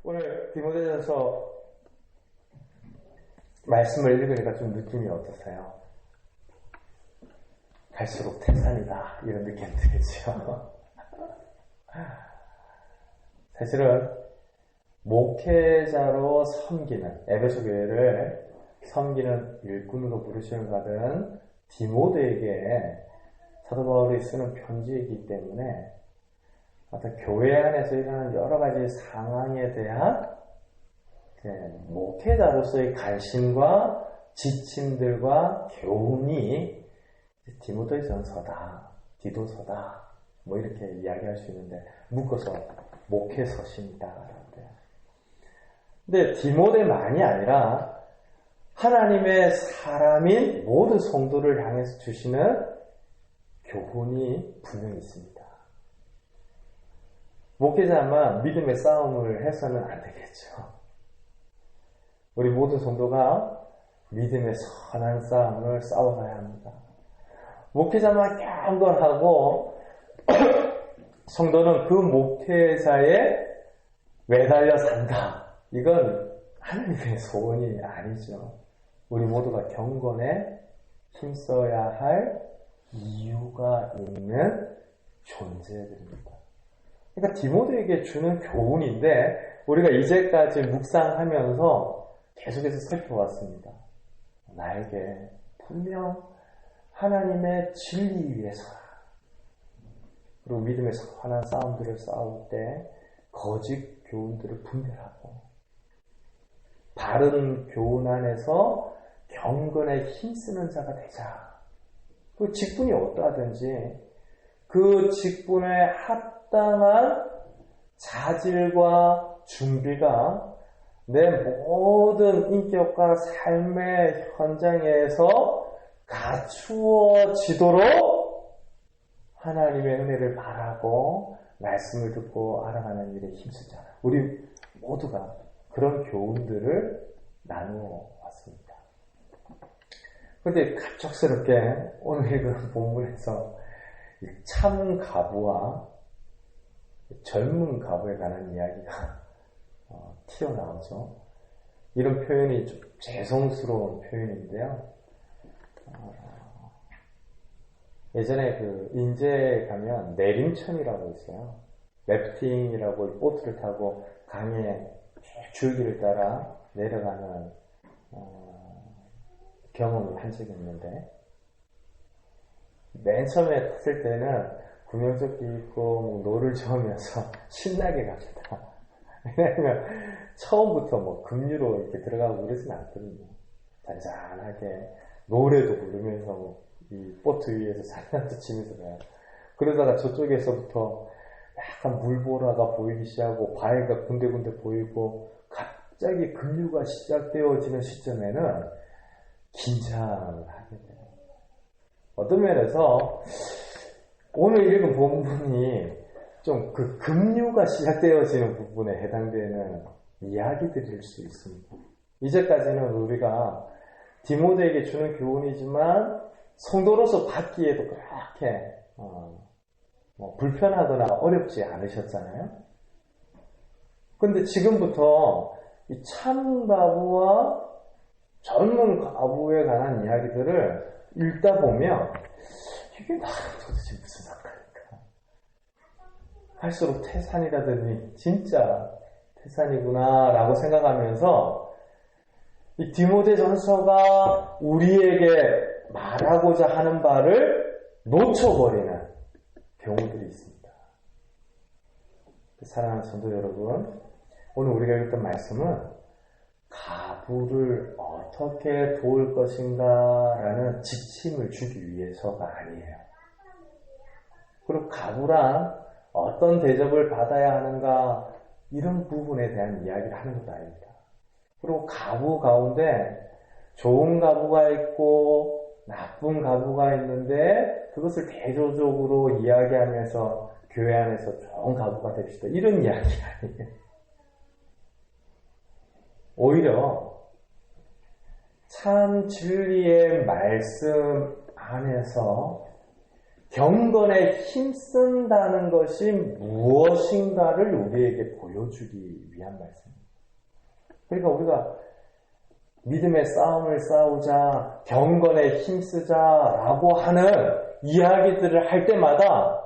오늘 디모데전서 말씀을 읽으니까 좀 느낌이 어떠세요? 갈수록 태산이다 이런 느낌 들죠. 사실은 목회자로 섬기는 에베소 교회를 섬기는 일꾼으로 부르심을 받은 디모데에게 사도 바울이 쓰는 편지이기 때문에 어떤 교회 안에서 일어나는 여러 가지 상황에 대한 목회자로서의 관심과 지침들과 교훈이 디모데전서다, 디도서다, 뭐 이렇게 이야기할 수 있는데 묶어서 목회서신이다. 근데 디모데만이 아니라 하나님의 사람인 모든 성도를 향해서 주시는 교훈이 분명히 있습니다. 목회자만 믿음의 싸움을 해서는 안 되겠죠. 우리 모든 성도가 믿음의 선한 싸움을 싸워가야 합니다. 목회자만 경건하고 성도는 그 목회자에 매달려 산다. 이건 하나님의 소원이 아니죠. 우리 모두가 경건에 힘써야 할 이유가 있는 존재들입니다. 그러니까 디모데에게 주는 교훈인데 우리가 이제까지 묵상하면서 계속해서 살펴왔습니다. 나에게 분명 하나님의 진리 위해서라. 그리고 믿음의 선한 싸움들을 싸울 때 거짓 교훈들을 분별하고 바른 교훈 안에서 경건에 힘쓰는 자가 되자. 그 직분이 어떠하든지 그 직분에 합당한 자질과 준비가 내 모든 인격과 삶의 현장에서 갖추어지도록 하나님의 은혜를 바라고 말씀을 듣고 알아가는 일에 힘쓰자. 우리 모두가 그런 교훈들을 나누어 왔습니다. 그런데 갑작스럽게 오늘 읽은 본문에서 참 가부와 젊은 가부에 관한 이야기가 튀어나오죠. 이런 표현이 좀 죄송스러운 표현인데요. 예전에 그 인제에 가면 내림천이라고 있어요. 래프팅이라고 보트를 타고 강에 줄기를 따라 내려가는 경험을 한 적이 있는데 맨 처음에 탔을 때는 구명조끼 입고 노를 저으면서 신나게 갑니다. 왜냐하면 처음부터 뭐 급류로 이렇게 들어가고 그러진 않거든요. 잔잔하게 노래도 부르면서 이 보트 위에서 잔잔히 치면서 가요. 그러다가 저쪽에서부터 약간 물보라가 보이기 시작하고 바위가 군데군데 보이고 갑자기 급류가 시작되어지는 시점에는 긴장을 하게 돼요. 어떤 면에서 오늘 읽은 본문이 좀 그 급류가 시작되어지는 부분에 해당되는 이야기들일 수 있습니다. 이제까지는 우리가 디모데에게 주는 교훈이지만 성도로서 받기에도 그렇게 불편하거나 어렵지 않으셨잖아요. 그런데 지금부터 이 참 가부와 젊은 가부에 관한 이야기들을 읽다 보면 이게 도대체 무슨 상관일까? 할수록 태산이라더니 진짜 태산이구나 라고 생각하면서 이 디모데전서가 우리에게 말하고자 하는 바를 놓쳐버리는 경우들이 있습니다. 사랑하는 성도 여러분, 오늘 우리가 읽었던 말씀은 가부를 어떻게 도울 것인가 라는 지침을 주기 위해서가 아니에요. 그리고 가부랑 어떤 대접을 받아야 하는가 이런 부분에 대한 이야기를 하는 것도 아닙니다. 그리고 가부 가운데 좋은 가부가 있고 나쁜 가부가 있는데 그것을 대조적으로 이야기하면서 교회 안에서 좋은 가부가 됩시다. 이런 이야기 아니에요. 오히려 참 진리의 말씀 안에서 경건에 힘쓴다는 것이 무엇인가를 우리에게 보여주기 위한 말씀입니다. 그러니까 우리가 믿음의 싸움을 싸우자, 경건에 힘쓰자라고 하는 이야기들을 할 때마다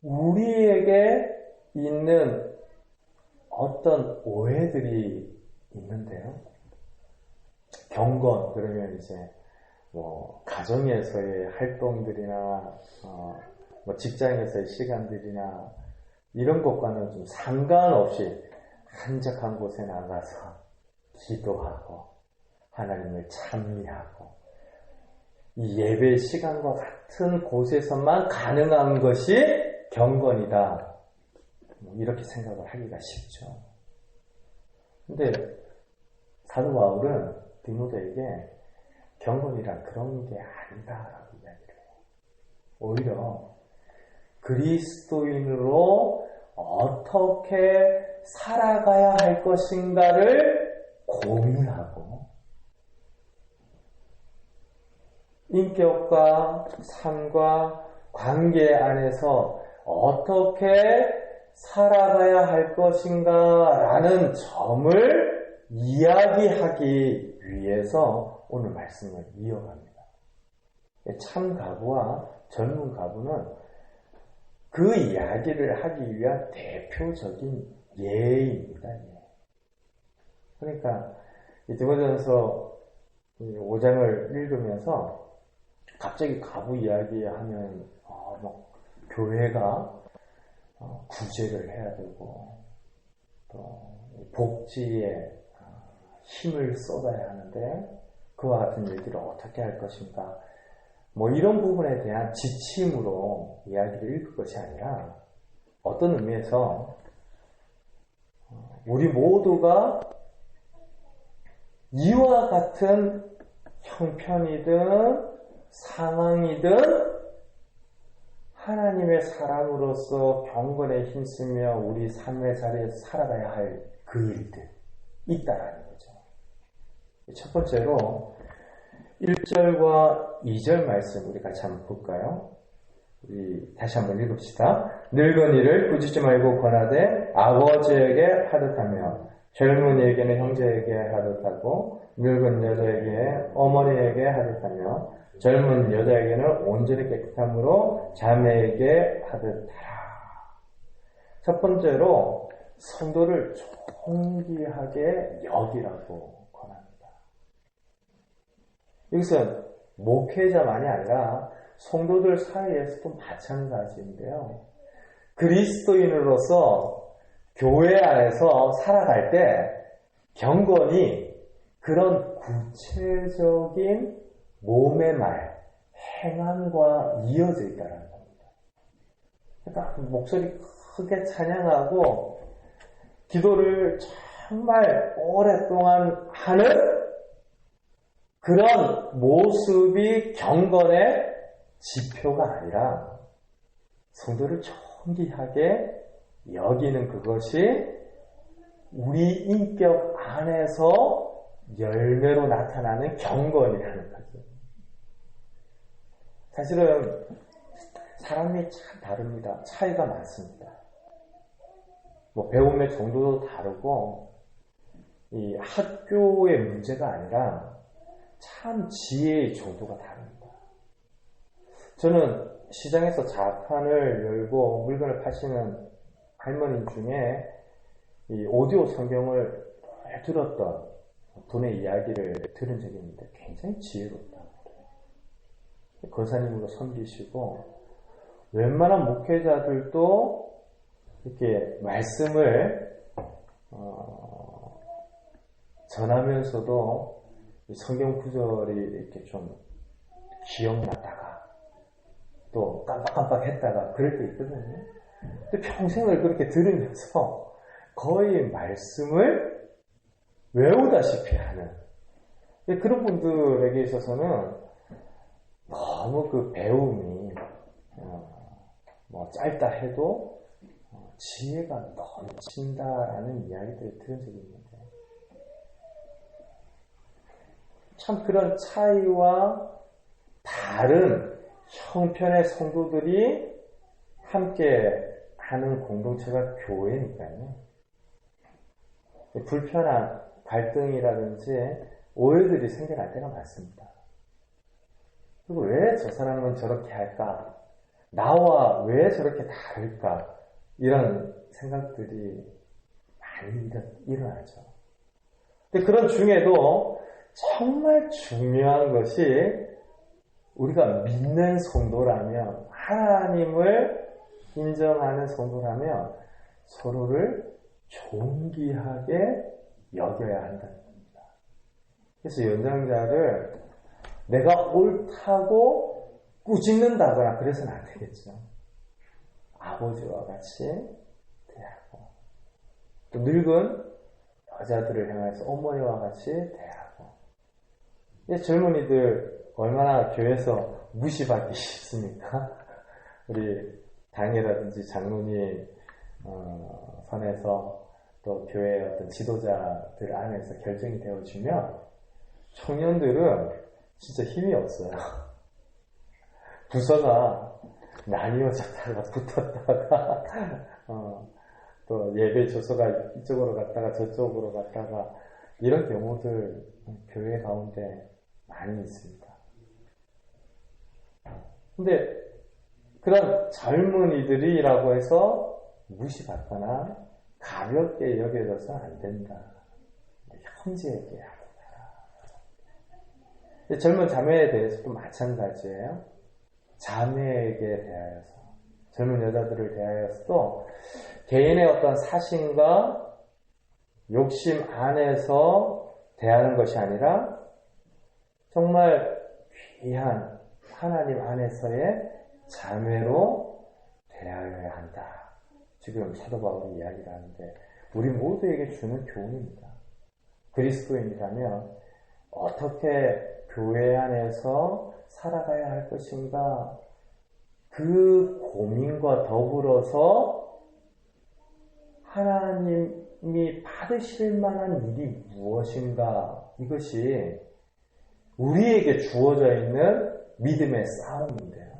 우리에게 있는 어떤 오해들이 있는데요. 경건 그러면 이제 가정에서의 활동들이나 직장에서의 시간들이나 이런 것과는 좀 상관없이 한적한 곳에 나가서 기도하고 하나님을 찬미하고 이 예배 시간과 같은 곳에서만 가능한 것이 경건이다. 이렇게 생각을 하기가 쉽죠. 근데 사도 바울은 디모데에게 경건이란 그런 게 아니다라고 이야기를 해요. 오히려 그리스도인으로 어떻게 살아가야 할 것인가를 고민하고 인격과 삶과 관계 안에서 어떻게 살아가야 할 것인가라는 점을 이야기하기 위해서 오늘 말씀을 이어갑니다. 참 가부와 젊은 가부는 그 이야기를 하기 위한 대표적인 예입니다. 그러니까 디모데전서 5장을 읽으면서 갑자기 가부 이야기하면 교회가 구제를 해야 되고 또 복지에 힘을 쏟아야 하는데 그와 같은 일들을 어떻게 할 것인가 이런 부분에 대한 지침으로 이야기를 읽을 것이 아니라 어떤 의미에서 우리 모두가 이와 같은 형편이든 상황이든 하나님의 사람으로서 경건에 힘쓰며 우리 삶의 자리에서 살아가야 할 그 일들 있다라는 거죠. 첫 번째로 1절과 2절 말씀 우리 같이 한번 볼까요? 우리 다시 한번 읽읍시다. 늙은이를 꾸짖지 말고 권하되 아버지에게 하듯하며 젊은이에게는 형제에게 하듯하고 늙은 여자에게 어머니에게 하듯하며 젊은 여자에게는 온전히 깨끗함으로 자매에게 하듯하라. 첫 번째로 성도를 존귀하게 여기라고 권합니다. 여기서 목회자만이 아니라 성도들 사이에서도 마찬가지인데요. 그리스도인으로서 교회 안에서 살아갈 때 경건이 그런 구체적인 몸의 말, 행함과 이어져 있다는 겁니다. 그러니까 목소리 크게 찬양하고 기도를 정말 오랫동안 하는 그런 모습이 경건의 지표가 아니라 성도를 존귀하게 여기는 그것이 우리 인격 안에서 열매로 나타나는 경건이라는 거죠. 사실은 사람이 참 다릅니다. 차이가 많습니다. 배움의 정도도 다르고 이 학교의 문제가 아니라 참 지혜의 정도가 다릅니다. 저는 시장에서 자판을 열고 물건을 파시는 할머니 중에 이 오디오 성경을 들었던 분의 이야기를 들은 적이 있는데 굉장히 지혜롭다. 거사님으로 섬기시고 웬만한 목회자들도 이렇게 말씀을 전하면서도 성경 구절이 이렇게 좀 기억났다가 또 깜빡깜빡 했다가 그럴 때 있거든요. 근데 평생을 그렇게 들으면서 거의 말씀을 외우다시피 하는 그런 분들에게 있어서는 너무 그 배움이 짧다 해도 지혜가 넘친다라는 이야기들을 들은 적이 있는데 참 그런 차이와 다른 형편의 성도들이 함께 하는 공동체가 교회니까요. 불편한 갈등이라든지 오해들이 생겨날 때가 많습니다. 그리고 왜 저 사람은 저렇게 할까? 나와 왜 저렇게 다를까? 이런 생각들이 많이 일어나죠. 근데 그런 중에도 정말 중요한 것이 우리가 믿는 성도라면, 하나님을 인정하는 성도라면 서로를 존귀하게 여겨야 한다는 겁니다. 그래서 연장자를 내가 옳다고 꾸짖는다거나 그래서는 안 되겠죠. 아버지와 같이 대하고, 또 늙은 여자들을 향해서 어머니와 같이 대하고. 젊은이들 얼마나 교회에서 무시받기 쉽습니까? 우리 당회라든지 장로님 선에서 또 교회의 어떤 지도자들 안에서 결정이 되어지면 청년들은 진짜 힘이 없어요. 부서가 나뉘어졌다가 붙었다가 또 예배 주소가 이쪽으로 갔다가 저쪽으로 갔다가 이런 경우들 교회 가운데 많이 있습니다. 근데 그런 젊은이들이라고 해서 무시받거나 가볍게 여겨져서는 안 된다. 형제에게 하고 가라. 젊은 자매에 대해서도 마찬가지예요. 자매에게 대하여서, 젊은 여자들을 대하여서도 개인의 어떤 사심과 욕심 안에서 대하는 것이 아니라 정말 귀한 하나님 안에서의 자매로 대하여야 한다. 지금 사도 바울이 이야기를 하는데 우리 모두에게 주는 교훈입니다. 그리스도인이라면 어떻게 교회 안에서 살아가야 할 것인가, 그 고민과 더불어서 하나님이 받으실 만한 일이 무엇인가, 이것이 우리에게 주어져 있는 믿음의 싸움인데요.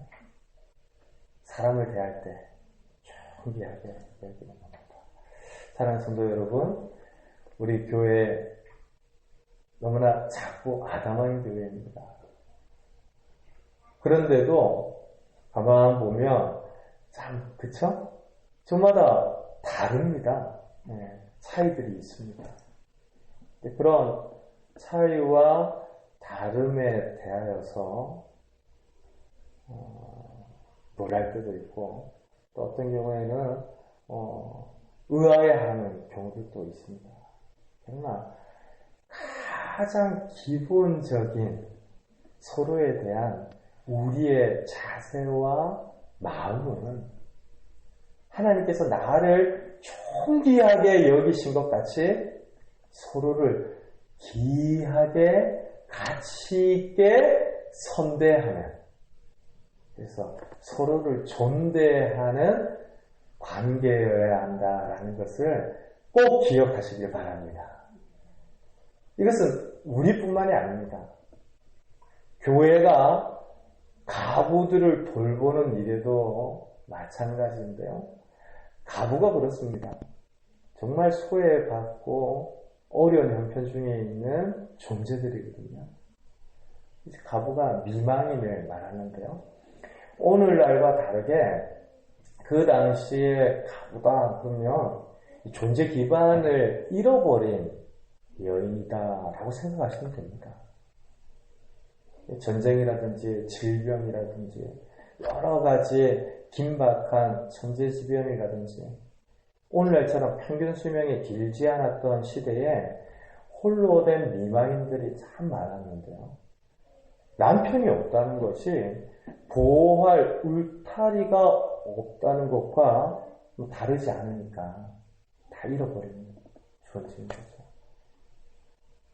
사람을 대할 때 존귀하게 여기는 겁니다. 사랑하는 성도 여러분, 우리 교회 너무나 작고 아담한 교회입니다. 그런데도 가만 보면 참, 그쵸? 저마다 다릅니다. 차이들이 있습니다. 그런 차이와 다름에 대하여서 놀랄 때도 있고, 또 어떤 경우에는 의아해하는 경우도 있습니다. 그러나 가장 기본적인 서로에 대한 우리의 자세와 마음은 하나님께서 나를 존귀하게 여기신 것 같이 서로를 귀하게 가치 있게 선대하는, 그래서 서로를 존대하는 관계여야 한다라는 것을 꼭 기억하시길 바랍니다. 이것은 우리뿐만이 아닙니다. 교회가 가부들을 돌보는 일에도 마찬가지인데요. 가부가 그렇습니다. 정말 소외받고 어려운 형편 중에 있는 존재들이거든요. 가부가 미망인을 말하는데요. 오늘날과 다르게 그 당시에 가부가 그러면 존재 기반을 잃어버린 여인이다라고 생각하시면 됩니다. 전쟁이라든지 질병이라든지 여러 가지 긴박한 천재지변이라든지 오늘날처럼 평균 수명이 길지 않았던 시대에 홀로 된 미망인들이 참 많았는데요. 남편이 없다는 것이 보호할 울타리가 없다는 것과 다르지 않으니까 다 잃어버리는 주어진 거죠.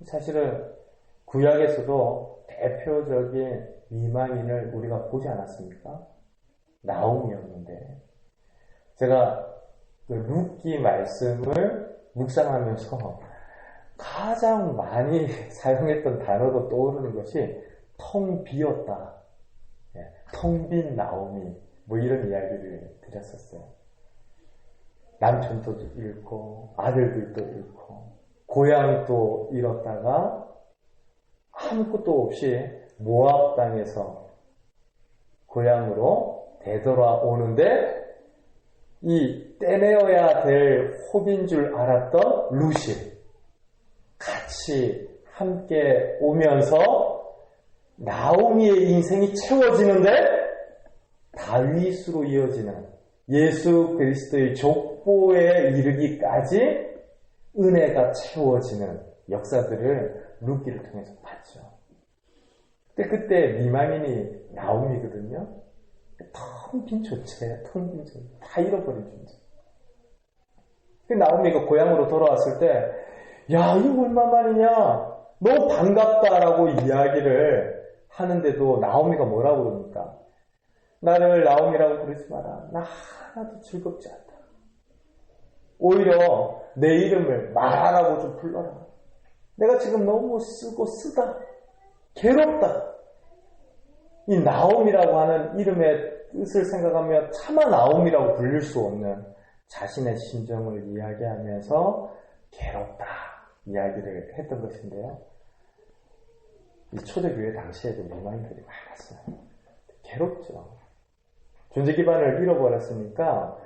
사실은 구약에서도 대표적인 미망인을 우리가 보지 않았습니까? 나옴이었는데, 제가 그 룻기 말씀을 묵상하면서 가장 많이 사용했던 단어로 떠오르는 것이 텅 비었다. 텅 빈 나오미, 뭐 이런 이야기를 드렸었어요. 남편도 잃고 아들들도 잃고 고향도 잃었다가 아무것도 없이 모압 땅에서 고향으로 되돌아오는데 이 떼내어야 될 호비인 줄 알았던 루시 같이 함께 오면서 나오미의 인생이 채워지는데 다윗으로 이어지는 예수 그리스도의 족보에 이르기까지 은혜가 채워지는 역사들을 룻기를 통해서 봤죠. 근데 그때 미망인이 나오미거든요. 텅 빈 존재, 텅 빈 존재, 다 잃어버린 존재. 나오미가 고향으로 돌아왔을 때, 야, 이거 얼마만이냐? 너무 반갑다라고 이야기를 하는데도 나오미가 뭐라고 그럽니까? 나를 나오미라고 부르지 마라. 나 하나도 즐겁지 않다. 오히려 내 이름을 마라라고 좀 불러라. 내가 지금 너무 쓰고 쓰다. 괴롭다. 이 나옴이라고 하는 이름의 뜻을 생각하며 차마 나옴이라고 불릴 수 없는 자신의 심정을 이야기하면서 괴롭다 이야기를 했던 것인데요. 이 초대교회 당시에도 미망인들이 많았어요. 괴롭죠. 존재 기반을 잃어버렸으니까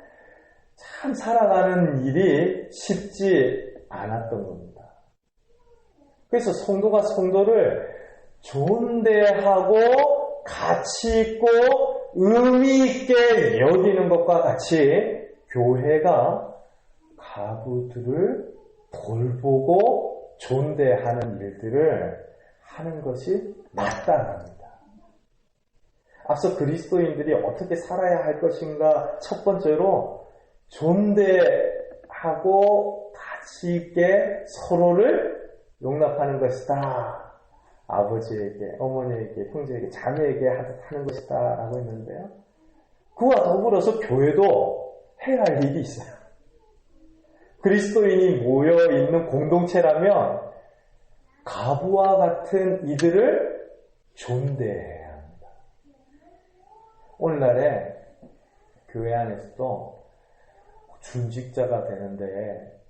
참 살아가는 일이 쉽지 않았던 겁니다. 그래서 성도가 성도를 존대하고 가치 있고 의미 있게 여기는 것과 같이 교회가 가부들을 돌보고 존대하는 일들을 하는 것이 마땅합니다. 앞서 그리스도인들이 어떻게 살아야 할 것인가 첫 번째로 존대하고 가치 있게 서로를 용납하는 것이다. 아버지에게, 어머니에게, 형제에게, 자매에게 하는 것이다 라고 했는데요. 그와 더불어서 교회도 해야 할 일이 있어요. 그리스도인이 모여있는 공동체라면 가부와 같은 이들을 존대해야 합니다. 오늘날에 교회 안에서도 준직자가 되는데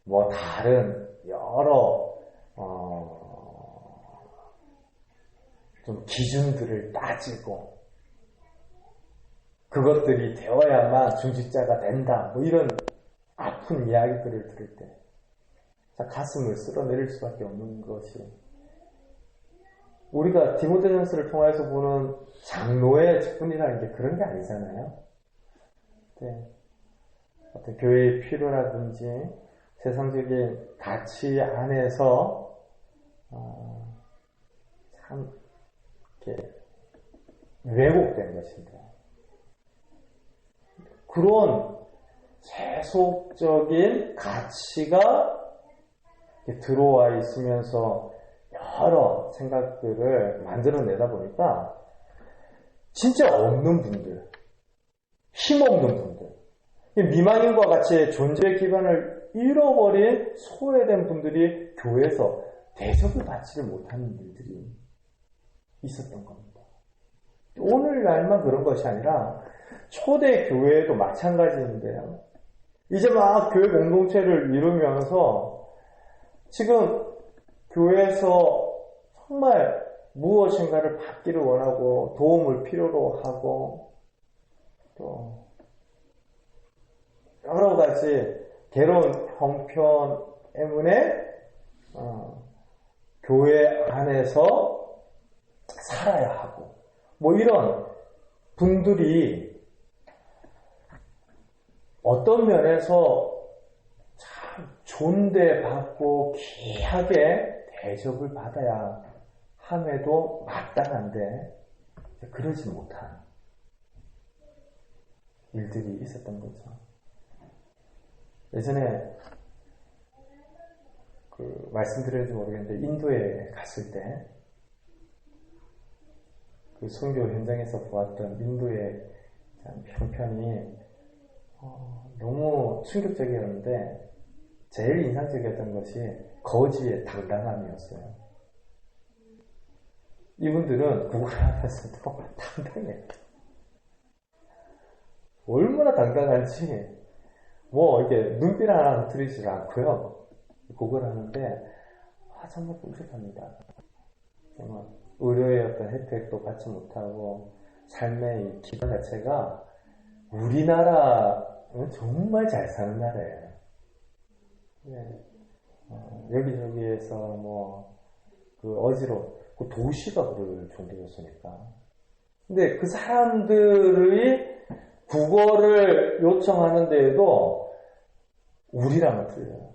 뭐 다른 여러 좀 기준들을 따지고 그것들이 되어야만 중직자가 된다. 뭐 이런 아픈 이야기들을 들을 때 가슴을 쓸어내릴 수밖에 없는 것이 우리가 디모데전서를 통해서 보는 장로의 직분이라는 게 그런 게 아니잖아요. 네. 어떤 교회의 필요라든지 세상적인 가치 안에서 참 이렇게 왜곡된 것인데 그런 세속적인 가치가 들어와 있으면서 여러 생각들을 만들어내다 보니까 진짜 없는 분들, 힘없는 분들, 미망인과 같이 존재의 기반을 잃어버린 소외된 분들이 교회에서 대접을 받지를 못하는 일들이 있었던 겁니다. 오늘날만 그런 것이 아니라 초대 교회에도 마찬가지인데요. 이제 막 교회 공동체를 이루면서 지금 교회에서 정말 무엇인가를 받기를 원하고 도움을 필요로 하고 또 여러 가지 괴로운 형편 때문에 교회 안에서 살아야 하고 뭐 이런 분들이 어떤 면에서 참 존대받고 귀하게 대접을 받아야 함에도 마땅한데 그러지 못한 일들이 있었던 거죠. 예전에 말씀드렸는지 모르겠는데 인도에 갔을 때 그 선교 현장에서 보았던 인도의 형편이 너무 충격적이었는데 제일 인상적이었던 것이 거지의 당당함이었어요. 이분들은 구걸하면서도 당당해요. 얼마나 당당한지, 이렇게 눈빛 하나 들이지 않고요. 구걸하는데, 정말 끔찍합니다. 정말 의료의 어떤 혜택도 받지 못하고, 삶의 이 기반 자체가 우리나라는 정말 잘 사는 나라예요. 여기저기에서 그 도시가 그럴 정도였으니까. 근데 그 사람들의 국어를 요청하는데에도 우리랑은 틀려요.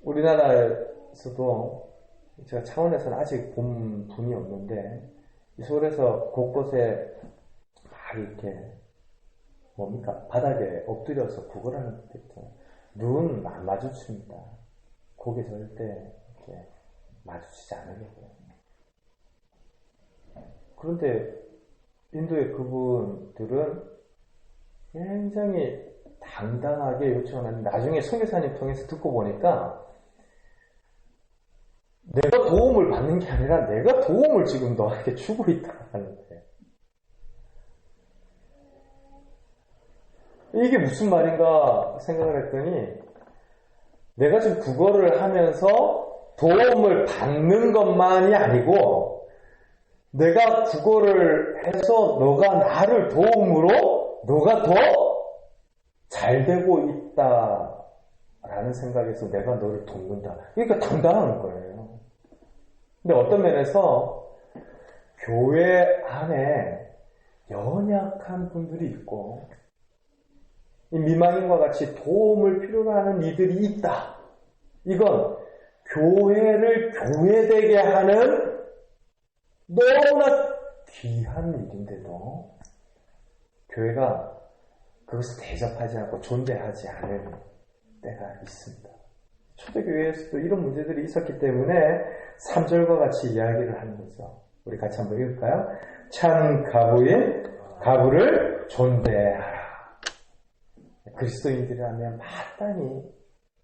우리나라에서도 제가 창원에서는 아직 본 분이 없는데, 이 서울에서 곳곳에 막 이렇게 바닥에 엎드려서 구걸하는 것도 있죠. 눈 안 마주칩니다. 고개 절대 이렇게 마주치지 않으려고요. 그런데 인도의 그분들은 굉장히 당당하게 요청하는, 나중에 선교사님 통해서 듣고 보니까 내가 도움을 받는 게 아니라 내가 도움을 지금 너에게 주고 있다는 거예요. 이게 무슨 말인가 생각을 했더니, 내가 지금 국어를 하면서 도움을 받는 것만이 아니고, 내가 국어를 해서 너가 나를 도움으로 너가 더 잘 되고 있다라는 생각에서 내가 너를 돕는다. 그러니까 당당한 거예요. 근데 어떤 면에서 교회 안에 연약한 분들이 있고, 이 미망인과 같이 도움을 필요로 하는 이들이 있다. 이건 교회를 교회되게 하는 너무나 귀한 일인데도 교회가 그것을 대접하지 않고 존재하지 않을 때가 있습니다. 초대교회에서도 이런 문제들이 있었기 때문에 3절과 같이 이야기를 하는 거죠. 우리 같이 한번 읽을까요? 참 가부인 가부를 존대하라. 그리스도인들이라면 마땅히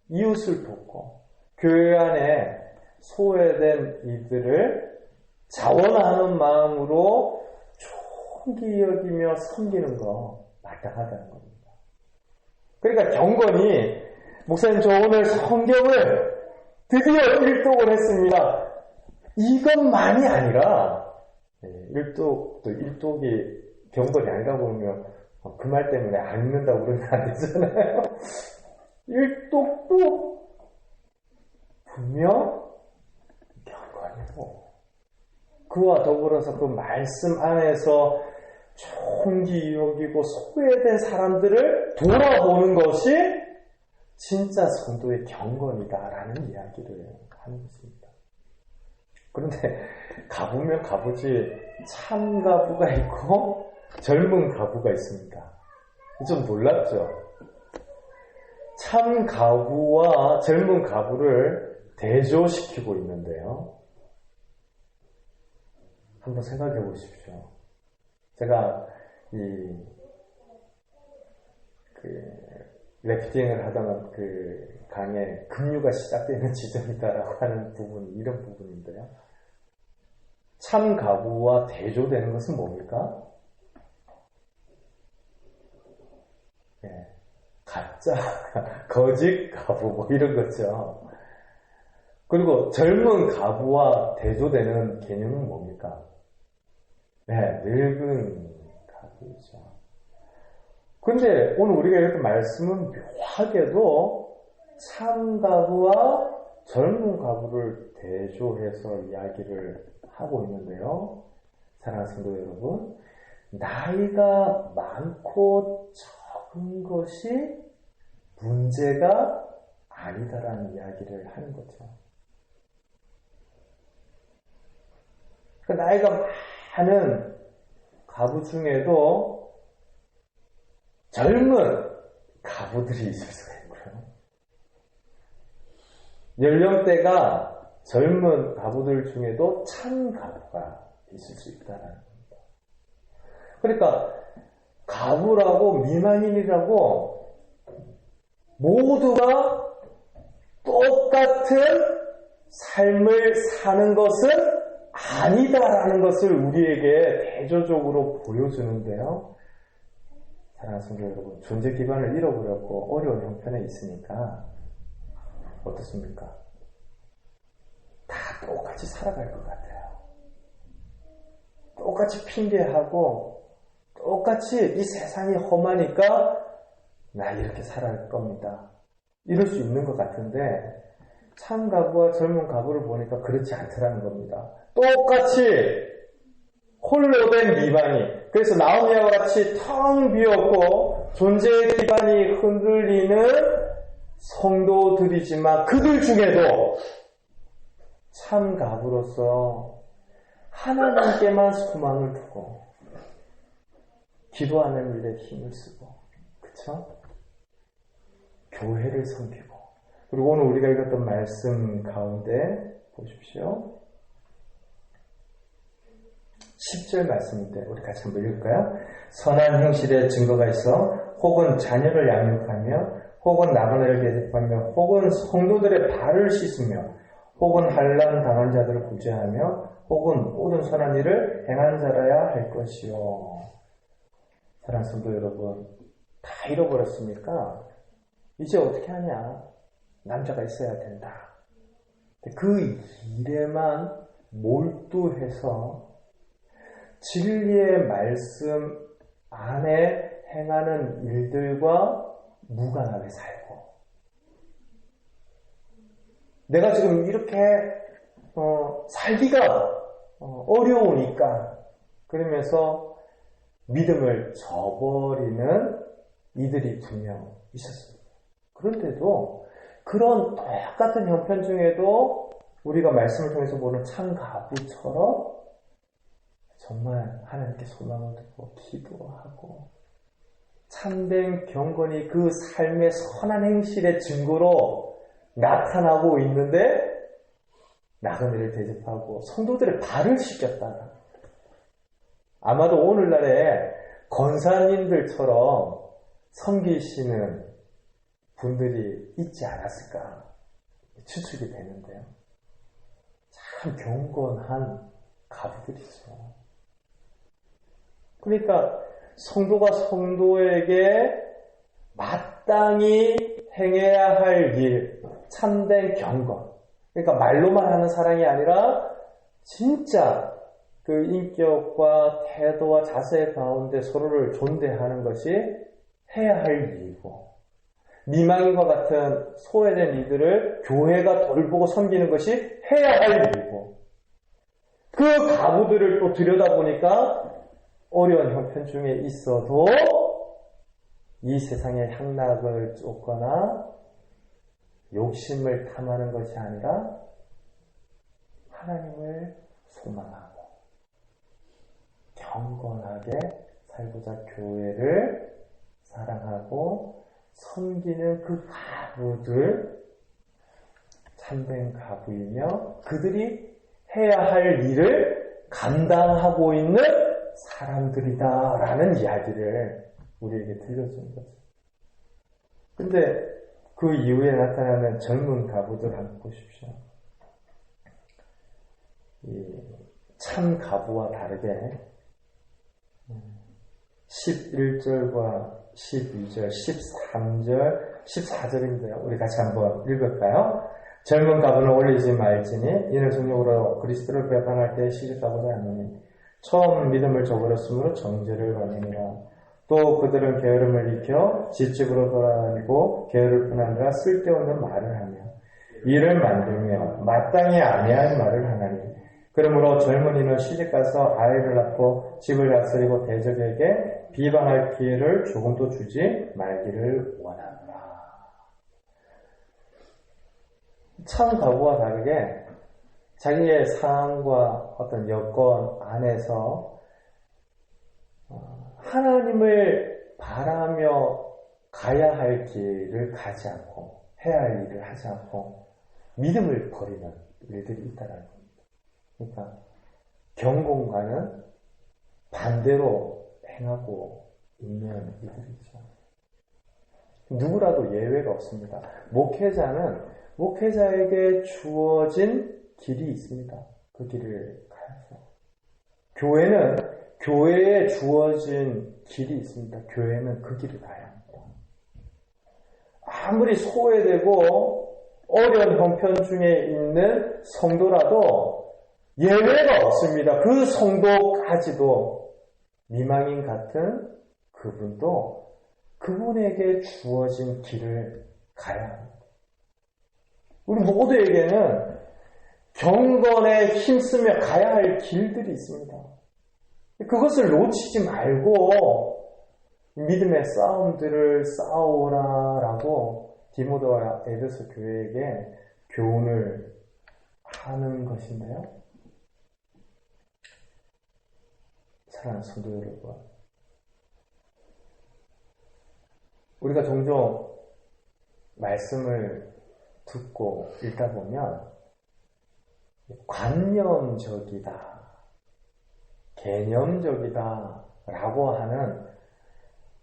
이웃을 돕고 교회 안에 소외된 이들을 자원하는 마음으로 존귀 여기며 섬기는 거 마땅하다는 겁니다. 그러니까 경건이, 목사님 저 오늘 성경을 드디어 일독을 했습니다. 이것만이 아니라, 일독이 경건이 아니라고 그러면 그 말 때문에 안 읽는다고 그러면 안 되잖아요. 일독도 분명 경건이고, 그와 더불어서 그 말씀 안에서 존귀 여기고 소외된 사람들을 돌아보는 것이 진짜 성도의 경건이다라는 이야기를 하는 것입니다. 그런데 가부면 가부지 참 가부가 있고 젊은 가부가 있습니다. 좀 놀랍죠? 참 가부와 젊은 가부를 대조시키고 있는데요. 한번 생각해 보십시오. 제가 래프팅을 하다가 그 강에 급류가 시작되는 지점이다라고 하는 부분, 이런 부분인데요. 참 가부와 대조되는 것은 뭡니까? 가짜, 거짓 가부, 이런 거죠. 그리고 젊은 가부와 대조되는 개념은 뭡니까? 늙은 가부죠. 근데 오늘 우리가 이렇게 말씀은 묘하게도 참 가부와 젊은 가부를 대조해서 이야기를 하고 있는데요. 사랑하는 성도 여러분, 나이가 많고 적은 것이 문제가 아니다라는 이야기를 하는 거죠. 그러니까 나이가 많은 가부 중에도 젊은 가부들이 있을 수가 있고요. 연령대가 젊은 가부들 중에도 참 가부가 있을 수 있다는 겁니다. 그러니까 가부라고 미만인이라고 모두가 똑같은 삶을 사는 것은 아니다라는 것을 우리에게 대조적으로 보여주는데요. 사랑하는 성도 여러분, 존재 기반을 잃어버렸고 어려운 형편에 있으니까 어떻습니까? 다 똑같이 살아갈 것 같아요. 똑같이 핑계하고 똑같이 이 세상이 험하니까 나 이렇게 살아갈 겁니다. 이럴 수 있는 것 같은데 참 가부와 젊은 가부를 보니까 그렇지 않더라는 겁니다. 똑같이 홀로 된 미반이, 그래서 나오미와 같이 텅 비었고 존재의 기반이 흔들리는 성도들이지만 그들 중에도 참 가부로서 하나님께만 소망을 두고 기도하는 일에 힘을 쓰고, 그쵸? 교회를 섬기고, 그리고 오늘 우리가 읽었던 말씀 가운데 보십시오. 10절 말씀인데 우리 같이 한번 읽을까요? 선한 행실에 증거가 있어 혹은 자녀를 양육하며 혹은 나그네를 대접하며 혹은 성도들의 발을 씻으며 혹은 환난 당한 자들을 구제하며 혹은 모든 선한 일을 행한 자라야 할 것이요. 사랑하는 성도 여러분, 다 잃어버렸으니까 이제 어떻게 하냐? 남자가 있어야 된다. 그 일에만 몰두해서 진리의 말씀 안에 행하는 일들과 무관하게 살고, 내가 지금 이렇게 살기가 어려우니까 그러면서 믿음을 저버리는 이들이 분명 있었습니다. 그런데도 그런 똑같은 형편 중에도 우리가 말씀을 통해서 보는 참 가부처럼 정말 하나님께 소망을 두고 기도하고 참된 경건이 그 삶의 선한 행실의 증거로 나타나고 있는데 나그네를 대접하고 성도들의 발을 씻겼다가, 아마도 오늘날에 권사님들처럼 섬기시는 분들이 있지 않았을까 추측이 되는데요. 참 경건한 가부들이죠. 그러니까 성도가 성도에게 마땅히 행해야 할 일, 참된 경건, 그러니까 말로만 하는 사랑이 아니라 진짜 그 인격과 태도와 자세 가운데 서로를 존대하는 것이 해야 할 일이고, 미망인과 같은 소외된 이들을 교회가 돌보고 섬기는 것이 해야 할 일이고, 그 가부들을 또 들여다보니까 어려운 형편 중에 있어도 이 세상의 향락을 쫓거나 욕심을 탐하는 것이 아니라 하나님을 소망하고 경건하게 살고자 교회를 사랑하고 섬기는 그 가부들, 참된 가부이며 그들이 해야 할 일을 감당하고 있는 사람들이다라는 이야기를 우리에게 들려주는 거죠. 근데 그 이후에 나타나는 젊은 가부들 한번 보십시오. 참 가부와 다르게 11절과 12절, 13절, 14절인데요. 우리 같이 한번 읽을까요? 젊은 가부는 올리지 말지니 이는 성령으로 그리스도를 배반할 때 시집가고자 하느니 처음 믿음을 저버렸으므로 정죄를 받느니라. 또 그들은 게으름을 익혀 집집으로 돌아다니고 게으를 푸느라 쓸데없는 말을 하며 일을 만들며 마땅히 아니할 말을 하나니, 그러므로 젊은이는 시집가서 아이를 낳고 집을 다스리고 대적에게 비방할 기회를 조금도 주지 말기를 원한다. 참 가부와 다르게 자기의 상황과 어떤 여건 안에서 하나님을 바라며 가야 할 길을 가지 않고 해야 할 일을 하지 않고 믿음을 버리는 일들이 있다는 겁니다. 그러니까 경공과는 반대로 행하고 있는 이들이죠. 누구라도 예외가 없습니다. 목회자는 목회자에게 주어진 길이 있습니다. 그 길을 가야 가야죠. 교회는 교회에 주어진 길이 있습니다. 교회는 그 길을 가야 합니다. 아무리 소외되고 어려운 형편 중에 있는 성도라도 예외가 없습니다. 그 성도까지도 미망인 같은 그분도 그분에게 주어진 길을 가야 합니다. 우리 모두에게는 경건에 힘쓰며 가야 할 길들이 있습니다. 그것을 놓치지 말고 믿음의 싸움들을 싸우라라고 디모데와 에베소 교회에게 교훈을 하는 것인데요. 사랑하는 성도 여러분, 우리가 종종 말씀을 듣고 읽다 보면 관념적이다, 개념적이다 라고 하는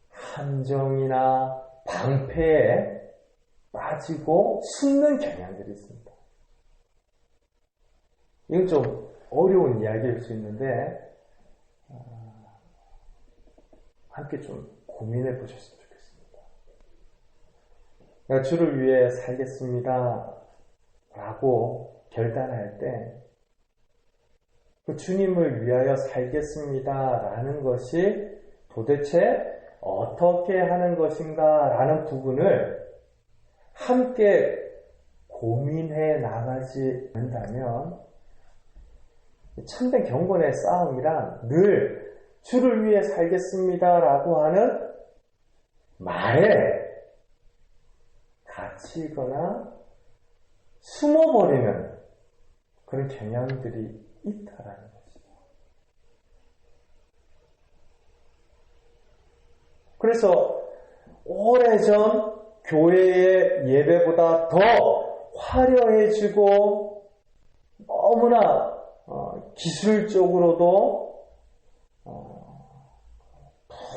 함정이나 방패에 빠지고 숨는 경향들이 있습니다. 이건 좀 어려운 이야기일 수 있는데 함께 좀 고민해 보셨으면 좋겠습니다. 내가 주를 위해 살겠습니다 라고 결단할 때 그 주님을 위하여 살겠습니다 라는 것이 도대체 어떻게 하는 것인가 라는 부분을 함께 고민해 나가지 않는다면 참된 경건의 싸움이란 늘 주를 위해 살겠습니다 라고 하는 말에 갇히거나 숨어버리는 그런 경향들이 있다라는 것이죠. 그래서 오래전 교회의 예배보다 더 화려해지고 너무나 기술적으로도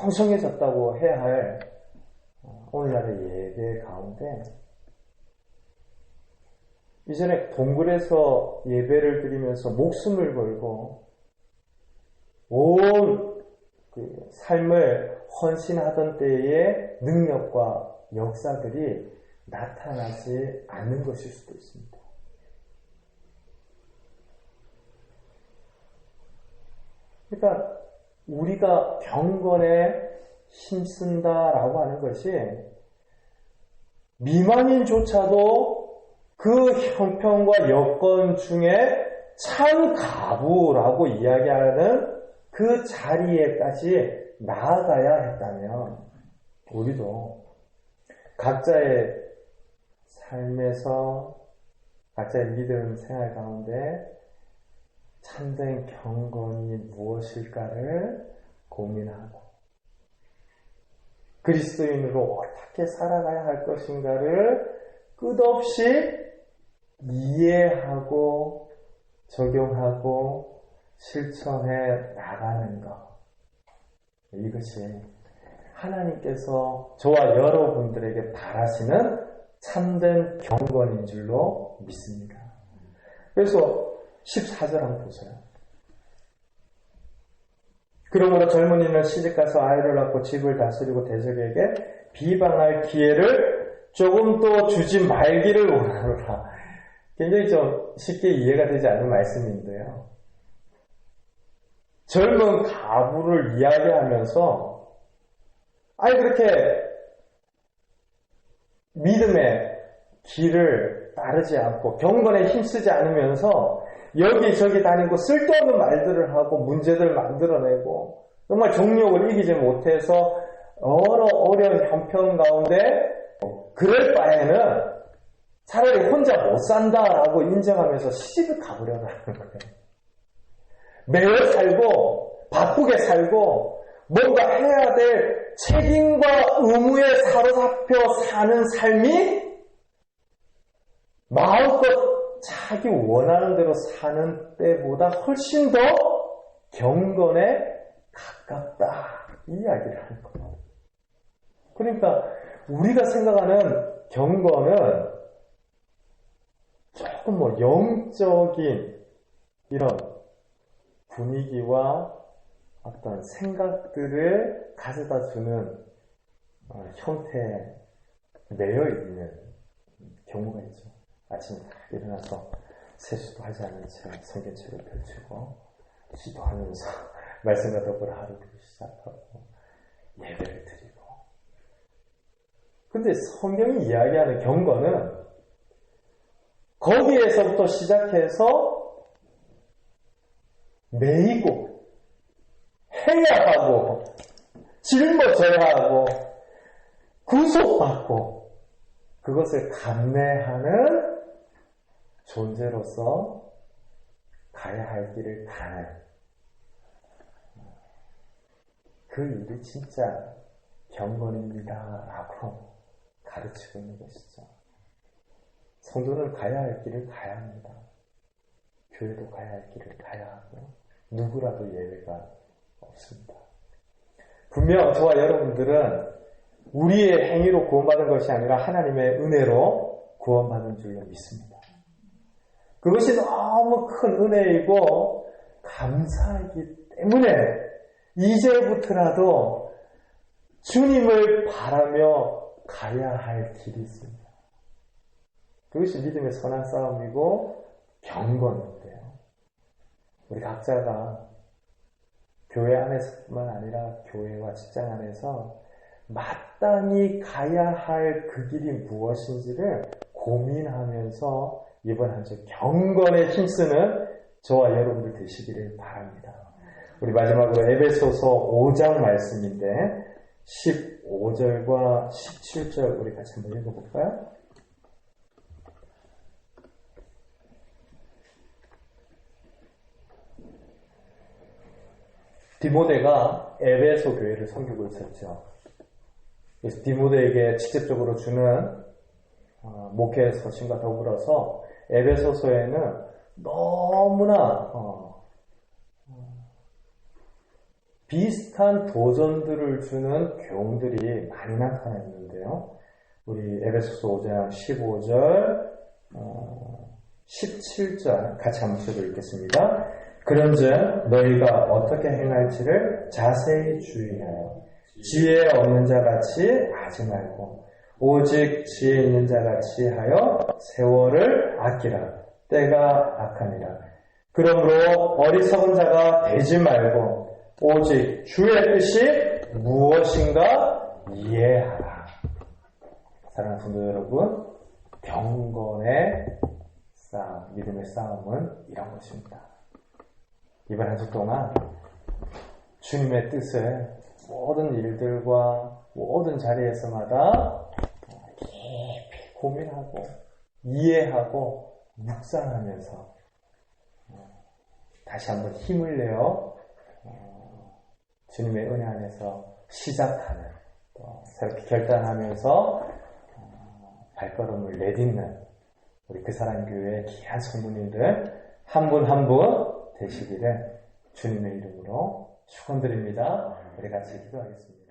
풍성해졌다고 해야 할 오늘날의 예배 가운데 이전에 동굴에서 예배를 드리면서 목숨을 걸고 온 삶을 헌신하던 때의 능력과 역사들이 나타나지 않는 것일 수도 있습니다. 그러니까 우리가 경건에 힘쓴다라고 하는 것이 미만인조차도 그 형편과 여건 중에 참 가부라고 이야기하는 그 자리에까지 나아가야 했다면 우리도 각자의 삶에서 각자의 믿음 생활 가운데 참된 경건이 무엇일까를 고민하고 그리스도인으로 어떻게 살아가야 할 것인가를 끝없이 이해하고 적용하고 실천해 나가는 것. 이것이 하나님께서 저와 여러분들에게 바라시는 참된 경건인 줄로 믿습니다. 그래서 14절 한번 보세요. 그러므로 젊은이는 시집가서 아이를 낳고 집을 다스리고 대적에게 비방할 기회를 조금도 주지 말기를 원하노라. 굉장히 좀 쉽게 이해가 되지 않는 말씀인데요. 젊은 가부를 이야기하면서 그렇게 믿음의 길을 따르지 않고 경건에 힘쓰지 않으면서 여기저기 다니고 쓸데없는 말들을 하고 문제들을 만들어내고 정말 정욕을 이기지 못해서 어려운 형편 가운데 그럴 바에는 차라리 혼자 못 산다라고 인정하면서 시집을 가보려고 하는 거예요. 매여 살고 바쁘게 살고 뭔가 해야 될 책임과 의무에 사로잡혀 사는 삶이 마음껏 자기 원하는 대로 사는 때보다 훨씬 더 경건에 가깝다 이 이야기를 하는 거예요. 그러니까 우리가 생각하는 경건은 조금 영적인 이런 분위기와 어떤 생각들을 가져다 주는 형태에 매여 있는 경우가 있죠. 아침에 일어나서 세수도 하지 않은 채 성경책을 펼치고 기도하면서 말씀과 더불어 하루를 시작하고 예배를 드리고. 근데 성경이 이야기하는 경건은 거기에서부터 시작해서 매이고 해야 하고 짊어져야 하고 구속받고 그것을 감내하는 존재로서 가야 할 길을 가는 그 일이 진짜 경건입니다 라고 가르치고 있는 것이죠. 성도는 가야 할 길을 가야 합니다. 교회도 가야 할 길을 가야 하고 누구라도 예외가 없습니다. 분명 저와 여러분들은 우리의 행위로 구원받은 것이 아니라 하나님의 은혜로 구원받은 줄로 믿습니다. 그것이 너무 큰 은혜이고 감사하기 때문에 이제부터라도 주님을 바라며 가야 할 길이 있습니다. 그것이 믿음의 선한 싸움이고 경건인데요. 우리 각자가 교회 안에서뿐만 아니라 교회와 직장 안에서 마땅히 가야 할 그 길이 무엇인지를 고민하면서 이번 한 주 경건에 힘쓰는 저와 여러분들 되시기를 바랍니다. 우리 마지막으로 에베소서 5장 말씀인데 15절과 17절 우리 같이 한번 읽어볼까요? 디모데가 에베소 교회를 섬기고 있었죠. 그래서 디모데에게 직접적으로 주는 목회 서신과 더불어서 에베소서에는 너무나 비슷한 도전들을 주는 교훈들이 많이 나타나 있는데요. 우리 에베소서 5장 15절, 17절 같이 한번 읽겠습니다. 그런즉 너희가 어떻게 행할지를 자세히 주의하여 지혜 없는 자같이 하지 말고 오직 지혜 있는 자같이 하여 세월을 아끼라. 때가 악하니라. 그러므로 어리석은 자가 되지 말고 오직 주의 뜻이 무엇인가 이해하라. 사랑하는 성도 여러분, 경건의 싸움, 믿음의 싸움은 이런 것입니다. 이번 한 주 동안 주님의 뜻을 모든 일들과 모든 자리에서마다 깊이 고민하고 이해하고 묵상하면서 다시 한번 힘을 내어 주님의 은혜 안에서 시작하는, 또 새롭게 결단하면서 발걸음을 내딛는 우리 그 사랑 교회의 귀한 성도님들 한 분 한 분 되시기를 주님의 이름으로 축원드립니다. 우리 같이 기도하겠습니다.